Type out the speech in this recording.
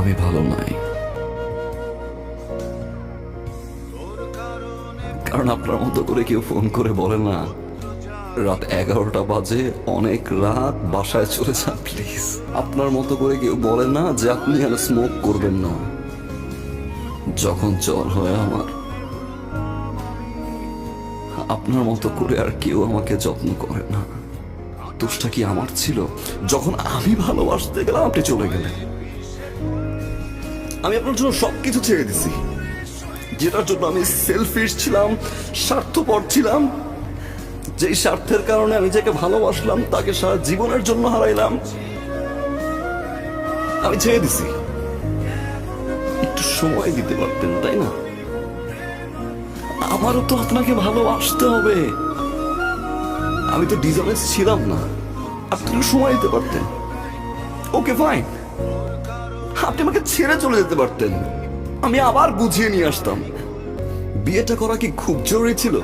আমি ভালো নাই, কারণ আপনার মতো করে কেউ ফোন করে বলে না রাত 11টা বাজে, অনেক রাত, বাসায় চলে যান প্লিজ। আপনার মতো করে কেউ বলে না যে আপনি আর স্মোক করবেন না যখন জ্বর হয় আমার। আপনার মতো করে আর কেউ আমাকে যত্ন করে না। দোষটা কি আমার ছিল? যখন আমি ভালোবাসতে গেলাম আপনি চলে গেলেন। আমি আপনার জন্য সবকিছু ছেড়ে দিছি, যেটার জন্য আমি সেলফিশ ছিলাম, স্বার্থপর ছিলাম, যেই স্বার্থের কারণে আমি যাকে ভালোবাসলাম তাকে সারা জীবনের জন্য হারাইলাম। আমি ছেড়ে দিছি। একটু সময় দিতে পারতেন, তাই না? আমারও তো আপনাকে ভালোবাসতে হবে। আমি তো ডিসঅনেস্ট ছিলাম না, আপনি একটু সময় দিতে পারতেন। ওকে ফাইন, আপনি আমাকে ছেড়ে চলে যেতে পারতেন, আমি আবার বুঝিয়ে নিয়ে আসতাম। বিয়েটা করা কি খুব জরুরি ছিল?